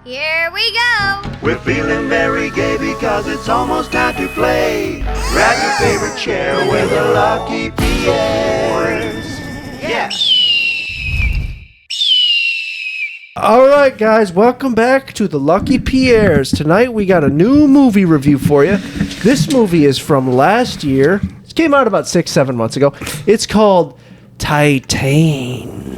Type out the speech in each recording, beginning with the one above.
Here we go! We're feeling very gay because it's almost time to play. Grab your favorite chair with the lucky Pierres. Yeah. All right, guys, welcome back to the Lucky Pierres. Tonight we got a new movie review for you. This movie is from last year. It came out about 6-7 months ago. It's called Titane.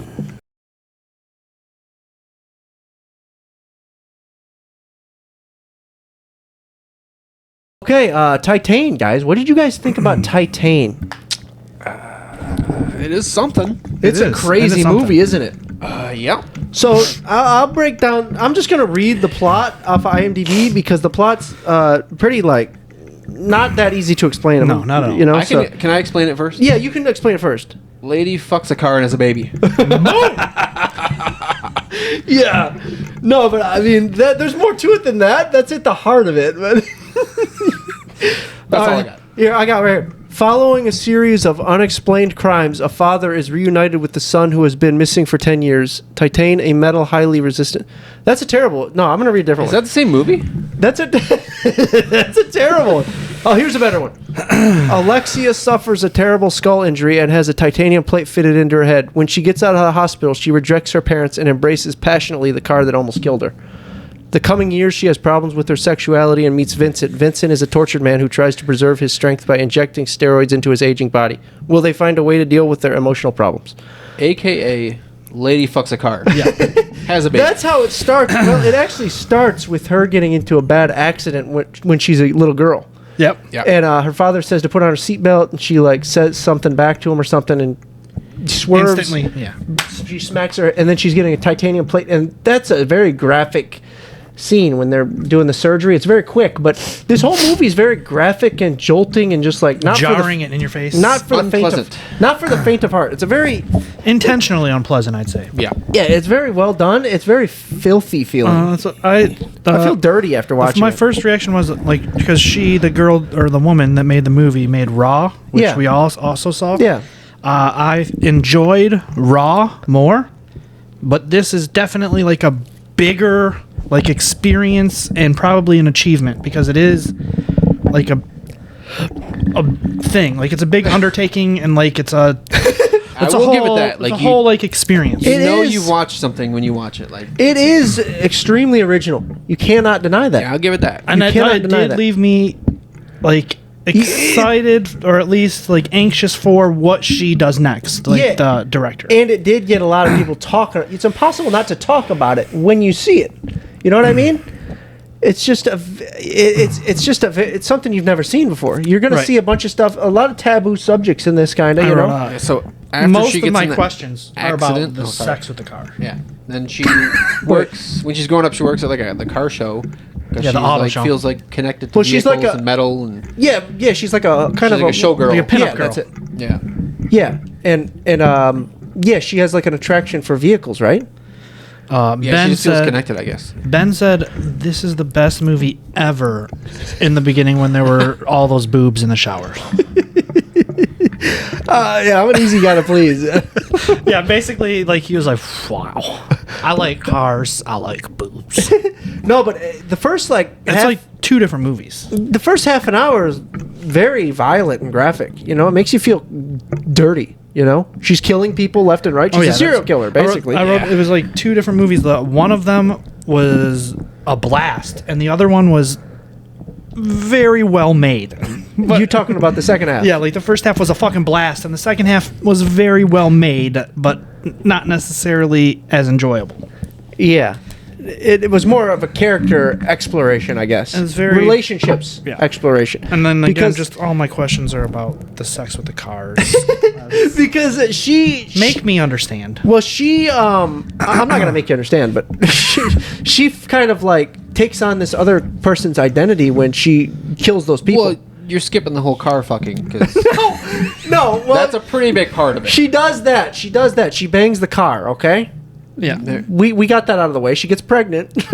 Okay, Titane, guys. What did you guys think about Titane? It is something. It's a crazy movie, isn't it? Yeah. So I'll break down. I'm just gonna read the plot off IMDb because the plot's pretty not that easy to explain. No, not at all. You know, Can I explain it first? Yeah, you can explain it first. Lady fucks a car and has a baby. Yeah, no, but I mean, there's more to it than that. That's at the heart of it. But That's all I got. Here, I got right here. Following a series of unexplained crimes, a father is reunited with the son who has been missing for 10 years. Titane, a metal highly resistant. That's a terrible. No, I'm going to read a different Is one. that the same movie? That's a that's a terrible one. Oh, here's a better one. Alexia suffers a terrible skull injury and has a titanium plate fitted into her head. When she gets out of the hospital, she rejects her parents and embraces passionately the car that almost killed her. The coming years, she has problems with her sexuality and meets Vincent. Vincent is a tortured man who tries to preserve his strength by injecting steroids into his aging body. Will they find a way to deal with their emotional problems? AKA Lady fucks a car. Yeah. Has a baby. That's how it starts. Well, it actually starts with her getting into a bad accident when she's a little girl. Yep. And her father says to put on her seatbelt, and she says something back to him or something, and swerves. Instantly, yeah. She smacks her, and then she's getting a titanium plate, and that's a very graphic scene when they're doing the surgery. It's very quick, but this whole movie is very graphic and jolting and just not jarring it in your face. Not for the faint of heart. It's a very intentionally unpleasant, I'd say. Yeah. Yeah, it's very well done. It's very filthy feeling. I feel dirty after watching my it. first reaction was because the girl or the woman that made the movie made Raw, which we also saw. Yeah. I enjoyed Raw more, but this is definitely a bigger experience and probably an achievement because it is a thing. It's a big undertaking and it's a I will give it that. It's a whole experience. You watch something when you watch it. It is extremely original. You cannot deny that. Yeah, I'll give it that. And it did leave me excited or at least anxious for what she does next, the director. And it did get a lot of people talking. It's impossible not to talk about it when you see it. You know what I mean? It's just it's something you've never seen before. You're going to see a bunch of stuff, a lot of taboo subjects in this kind of, you know. So after most she of gets my in the questions are accident- about the sex with the car. Yeah. Then she works when she's growing up. She works at the car show. Yeah, the auto show. Feels connected to she's vehicles and metal and yeah. She's like a kind of a showgirl, like a pinup girl. That's it. Yeah. Yeah, and she has an attraction for vehicles, right? Yeah, Ben she just feels said, connected, I guess. Ben said this is the best movie ever in the beginning when there were all those boobs in the showers. Yeah, I'm an easy guy to please. Yeah, basically, he was like, wow, I like cars, I like boobs. No, but the first It's two different movies. the first half an hour is very violent and graphic. You know, it makes you feel dirty. You know, she's killing people left and right. She's a serial killer, basically. I wrote it was two different movies. One of them was a blast, and the other one was very well made. But you're talking about the second half. Yeah, the first half was a fucking blast, and the second half was very well made, but not necessarily as enjoyable. Yeah. It was more of a character exploration, I guess. It was very relationships exploration. And then because, again, just all my questions are about the sex with the cars. because she make me understand. Well, I'm not gonna make you understand, but she kind of takes on this other person's identity when she kills those people. Well, you're skipping the whole car fucking because no, well, that's a pretty big part of it. She does that. She bangs the car. Okay. Yeah, we got that out of the way. She gets pregnant. Just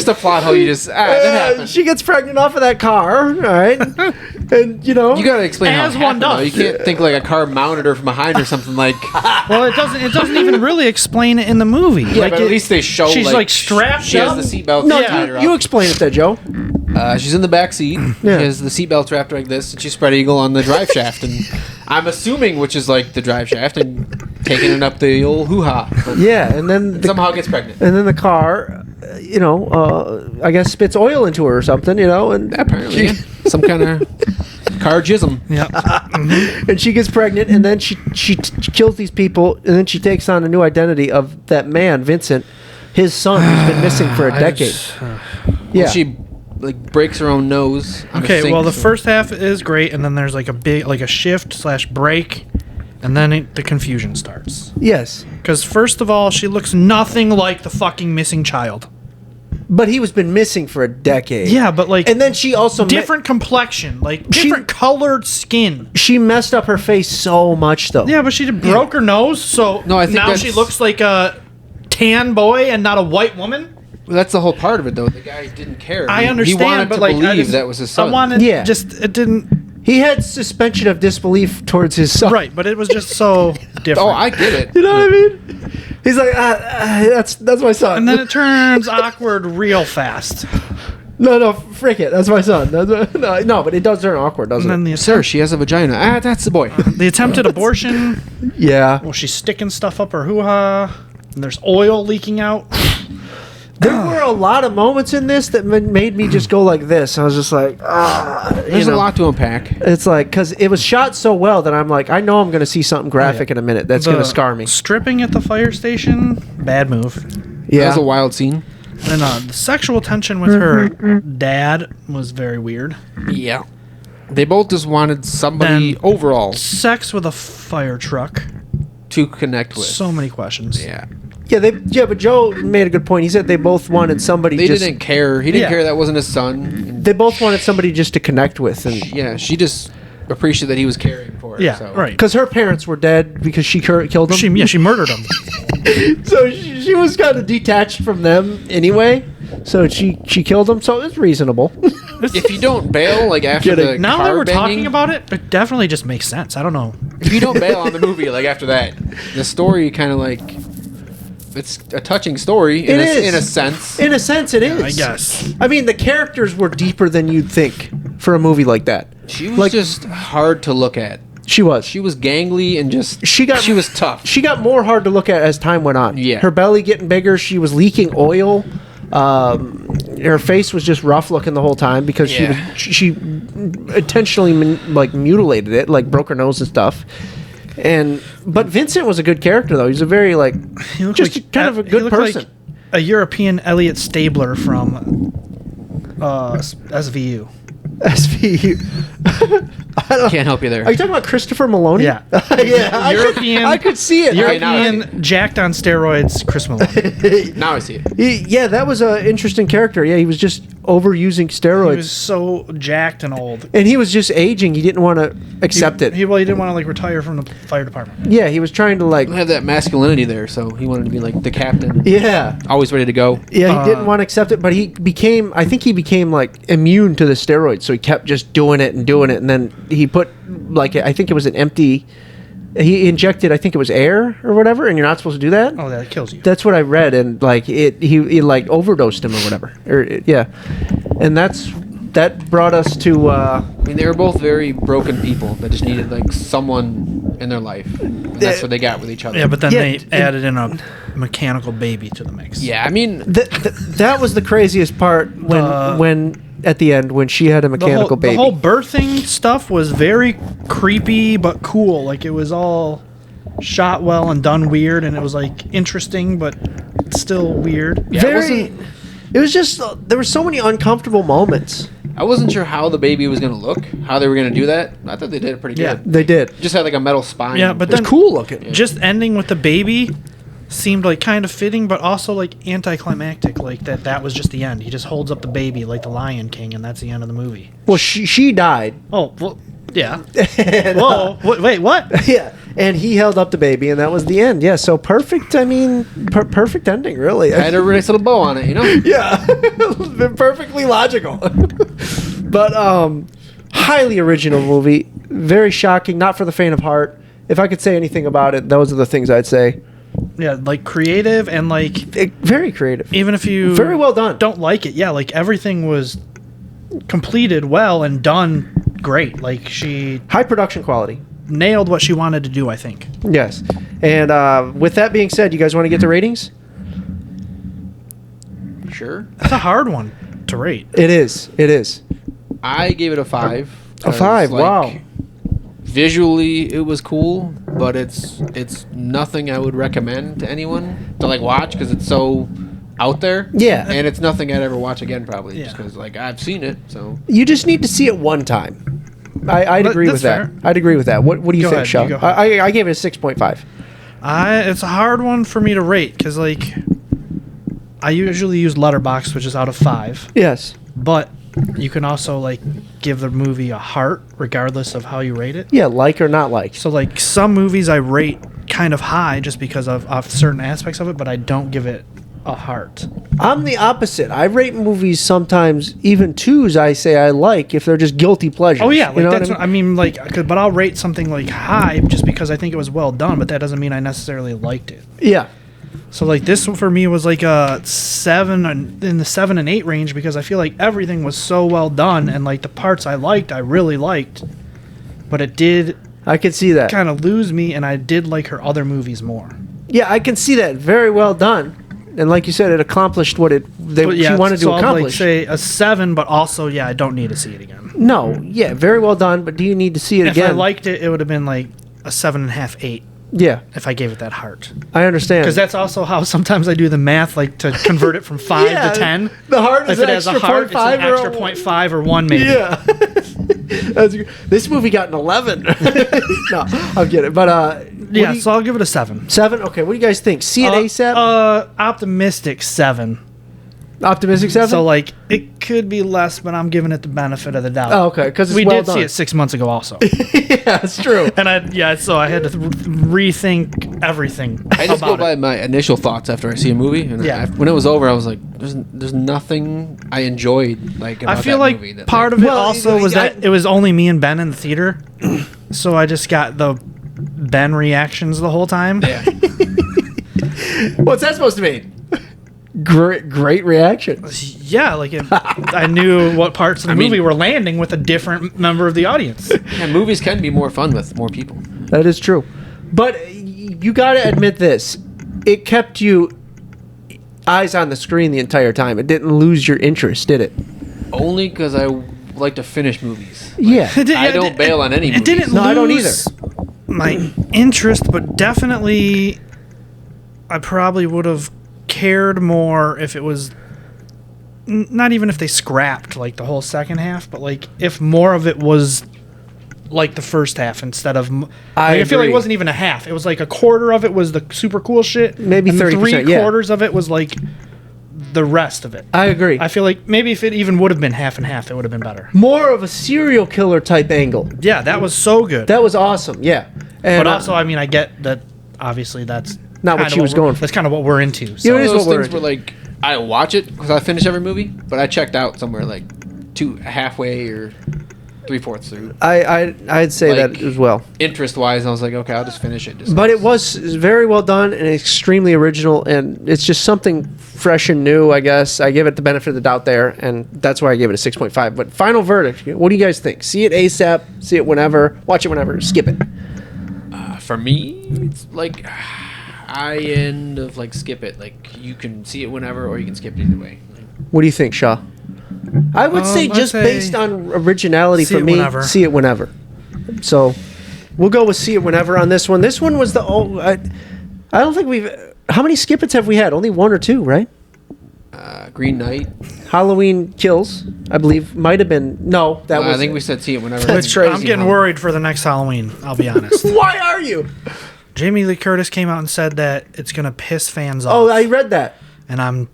a plot hole. You just that happened. She gets pregnant off of that car. All right. And You gotta explain how As it one happened, though. does. You can't think like a car mounted her from behind or something like. Well, it doesn't even really explain it in the movie. Yeah, but at least they show she's like strapped She up. has the seatbelt no, tied her you up. explain it there, Joe. She's in the back seat. Yeah. She has the seatbelt wrapped like this, and she's spread eagle on the drive shaft. And I'm assuming, which is like the drive shaft, and taking it up the old hoo-ha. But Yeah, and then somehow gets pregnant. and then the car, I guess spits oil into her or something, and Apparently, some kind of car jism. Yeah. and she gets pregnant, and then she kills these people, and then she takes on a new identity of that man, Vincent, his son, who's been missing for a decade. Yeah, She like breaks her own nose. on a Okay, sink, well, the so- first half is great, and then there's like a big, like a shift/break, and then the confusion starts. yes, Because first of all, she looks nothing like the fucking missing child. but he was been missing for a decade. Yeah, but like and then she also different complexion, like She- different colored skin. she messed up her face so much, though. Yeah, but she broke her nose, so No, I think now that's- she looks like a tan boy and not a white woman. Well, that's the whole part of it, though. The guy didn't care. I He understand, wanted but to like I believe just, that was his son. I wanted, Yeah. it didn't. He had suspension of disbelief towards his son. Right, but it was just so different. Oh, I get it. You know what I mean? He's like, that's my son. And then it turns awkward real fast. no, frick it. That's my son. No, but it does turn awkward, doesn't And then it? Sir, she has a vagina. That's the boy. the attempted abortion. Yeah. Well, she's sticking stuff up her hoo-ha. And there's oil leaking out. There were a lot of moments in this that made me just go like this. I was just like, There's a lot to unpack. It's like, because it was shot so well that I'm like, I know I'm going to see something graphic in a minute that's going to scar me. Stripping at the fire station, bad move. That Yeah. was a wild scene. And the sexual tension with her dad was very weird. Yeah. They both just wanted somebody Then- overall Sex with a fire truck. to connect with. So many questions. Yeah. But Joe made a good point. He said they both wanted somebody They just. didn't care. He didn't Yeah. care that wasn't his son. They both wanted somebody just to connect with. And Yeah, she just appreciated that he was caring for her. Yeah, so. right. because her parents were dead because she killed them. She murdered him. So she was kind of detached from them anyway. So she killed them. So it's reasonable. If you don't bail, like after Kidding. the Now car that we're banging, talking about it, it definitely just makes sense. I don't know. if you don't bail on the movie, like after that, the story kind of like it's a touching story in, It is. in a sense. In a sense, it is. I guess. I mean, the characters were deeper than you'd think for a movie like that. She was Like- just hard to look at. She was. She was gangly and just She was tough. She got more hard to look at as time went on. Yeah. Her belly getting bigger. She was leaking oil. Her face was just rough looking the whole time because Yeah. she intentionally mutilated it, like broke her nose and stuff. But Vincent was a good character though. He's a very He looked just like, kind of a he good looked person. like a European Elliot Stabler from SVU. SVU. Can't help you there. Are you talking about Christopher Maloney? Yeah. yeah. European- I could see it. Right now, European jacked on steroids, Chris Malone. Now I see it. Yeah, that was an interesting character. Yeah, he was just overusing He steroids. was so jacked and old. And he was just aging. He didn't want to accept it. He didn't want to like retire from the fire department. Yeah, he was trying to like. Have that masculinity there, so he wanted to be like the captain, Yeah, always ready to go. yeah. He didn't want to accept it, but he became. I think he became like immune to the steroids, so he kept just doing it, and then he put like I think it was an empty. He injected, I think it was air or whatever, and you're not supposed to do that. Oh, that kills you. That's what I read, and like he like overdosed him or whatever. Yeah, and that brought us to. I mean, they were both very broken people that just needed like someone in their life. And that's what they got with each other. Yeah, but then Yeah, they and- added in a mechanical baby to the mix. yeah, I mean, That was the craziest part when at the end when she had a mechanical baby. The whole birthing stuff was very creepy but cool. Like it was all shot well and done weird, and it was like interesting but still weird. yeah, It was just there were so many uncomfortable moments. I wasn't sure how the baby was gonna look, how they were gonna do that. I thought they did it pretty Yeah. good. They did. Just had like a metal spine. Yeah, but It was then cool looking. just ending with the baby seemed like kind of fitting, but also like anticlimactic. Like that was just the end. He just holds up the baby like the Lion King, and that's the end of the movie. Well, she died. Oh, well, yeah. And, Whoa, wait, what? yeah, and he held up the baby, and that was the end. Yeah, so perfect. I mean, perfect ending, really. had a nice little bow on it, you know. Yeah, perfectly logical. But highly original movie. Very shocking, not for the faint of heart. If I could say anything about it, those are the things I'd say. Yeah, like creative and like Very creative. even if you Very well done. don't like it, yeah, like everything was completed well and done great. Like she High production quality. nailed what she wanted to do, I think. Yes. And with that being said, you guys want to get the ratings? Sure. That's a hard one to rate. It is. It is. I gave it a 5. A 5. Wow. Visually, it was cool, but it's nothing I would recommend to anyone to like watch because it's so out there. Yeah. And it's nothing I'd ever watch again, probably, just Yeah. because like I've seen it. So You just need to see it one time. I'd But agree that's with that. fair. I'd agree with that. What do you Go think, ahead, Shaw? you go ahead. I gave it a 6.5. It's a hard one for me to rate because like I usually use Letterboxd, which is out of 5, Yes. but you can also like give the movie a heart regardless of how you rate it. Yeah, like or not like. So like some movies I rate kind of high just because of certain aspects of it, but I don't give it a heart. I'm the opposite. I rate movies sometimes, even 2s I say I like if they're just guilty pleasures. Oh yeah, like You know that's what what I mean. Like, but I'll rate something like high just because I think it was well done, but that doesn't mean I necessarily liked it. Yeah. So like this one for me was like a 7 in the 7 and 8 range because I feel like everything was so well done and like the parts I really liked, but it did I can see that. kind of lose me, and I did like her other movies more. Yeah, I can see that. Very well done. And like you said, it accomplished what But she wanted so to I'll accomplish. like say a 7, but also I don't need to see it again. No, yeah, very well done. But do you need to see it If again? I liked it, it would have been like a 7.5, 8 yeah, if I gave it that heart. I understand. Because that's also how sometimes I do the math, like to convert it from 5 Yeah, to 10. the heart is If an it has a extra heart, it's 0.5 an or extra 0.5 or 1 maybe. Yeah. This movie got an 11. No, I'm kidding. But Yeah, so I'll give it a 7. 7. Okay, what do you guys think? See it ASAP. Optimistic 7. Optimistic 7. So like it could be less, but I'm giving it the benefit of the doubt. Oh, okay, because we well did done. see it 6 months ago also. Yeah, it's true. And so I had to rethink everything. I just go about by it. my initial thoughts after I see a movie, and Yeah. when it was over, I was like, "There's nothing I enjoyed like about I feel that like movie." That, part like, of it Well, also was I- that it was only me and Ben in the theater, so I just got the Ben reactions the whole time. yeah. What's that supposed to mean? Great reaction. Yeah, like I knew what parts of the mean- movie were landing with a different member of the audience. Yeah, movies can be more fun with more people. That is true. But you got to admit this. It kept you eyes on the screen the entire time. It didn't lose your interest, did it? Only because I like to finish movies. Yeah. I don't bail on any It movies. didn't No, I don't lose my interest, but definitely I probably would have cared more if it was not even if they scrapped like the whole second half, but like if more of it was like the first half instead of I feel like agree. it wasn't even a half. It was like a quarter of it was the super cool shit. Maybe and 30%, 3 yeah. quarters of it was like the rest of it. I agree. I feel like maybe if it even would have been half and half, it would have been better. More of a serial killer type angle. Yeah, that was so good. That was awesome. Yeah. And, But also, I mean, I get that. Obviously, that's Not what kinda she was we're- going for. That's kind of what we're into. Yeah, So. it is Those what we're things were like I watch it because I finish every movie, but I checked out somewhere like halfway or 3/4 through. I'd say Like- that as well. Interest wise, I was like, okay, I'll just finish it. Just But it was very well done and extremely original, and it's just something fresh and new, I guess. I give it the benefit of the doubt there, and that's why I gave it a 6.5. But final verdict, what do you guys think? See it ASAP, see it whenever, watch it whenever, skip it. for me, it's like high end of like skip it. Like you can see it whenever, or you can skip it either way. What do you think, Shaw? I would say I'd just say based on originality see for it me, whenever. see it whenever. So we'll go with see it whenever on this one. This one was I don't think we've. How many skip its have we had? Only 1 or 2, right? Green Knight. Halloween Kills, I believe, might have been. No, that was. I think we said see it whenever. That's crazy. I'm getting worried for the next Halloween. I'll be honest. Why are you? Jamie Lee Curtis came out and said that it's gonna piss fans off. Oh, I read that. and I'm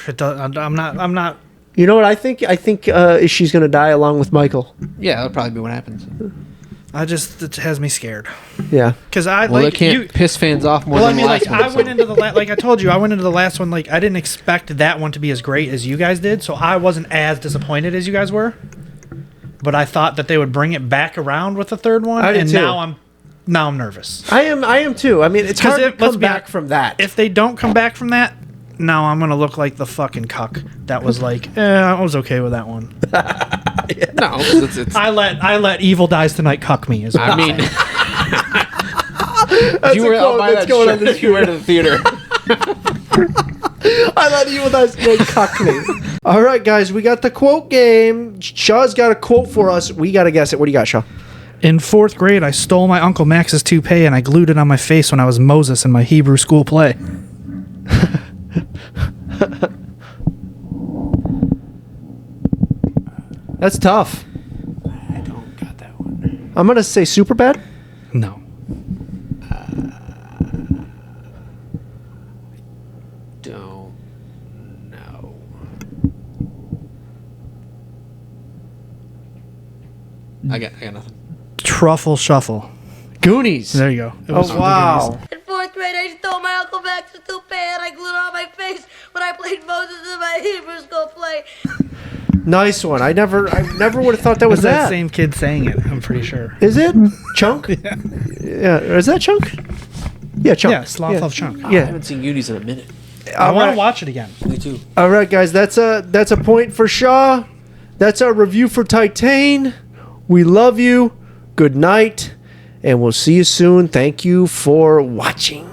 not. You know what I think? I think she's going to die along with Michael. Yeah, that'll probably be what happens. It has me scared Yeah. because I Well, like it can't you. piss fans off more Well, I than mean, the last like one. I went into the like I told you, I went into the last one like I didn't expect that one to be as great as you guys did, so I wasn't as disappointed as you guys were. but I thought that they would bring it back around with the third one, I did and too. now I'm nervous. I am too. I mean, it's 'Cause hard to let's come be back from that. If they don't come back from that, now I'm gonna look like the fucking cuck that was like, I was okay with that one. No, it's I let Evil Dies Tonight cuck me. Is what I I'm mean, saying. if you were quote out by that's that going on shirt, this if you were to the theater. I let you with us cuck me. All right, guys, we got the quote game. Shaw's got a quote for us. We got to guess it. What do you got, Shaw? In 4th grade, I stole my Uncle Max's toupee and I glued it on my face when I was Moses in my Hebrew school play. That's tough. I don't got that one. I'm going to say super bad. No. Don't know. I got nothing. Truffle Shuffle. Goonies. There you go. It was Oh, from the wow. Goonies. In 4th grade, I stole my Uncle Max's toupee and I glued it on my face when I played Moses in my Hebrew school play. Nice one. I never would have thought that was Was that that. same kid saying it? I'm pretty sure. Is it? Chunk? Yeah. Is that Chunk? Yeah, Chunk. Yeah, Sloth of Chunk. I Yeah. haven't seen Goonies in a minute. I All want right. to watch it again. Me too. All right, guys. That's a point for Shaw. That's our review for Titane. We love you. Good night. And we'll see you soon. Thank you for watching.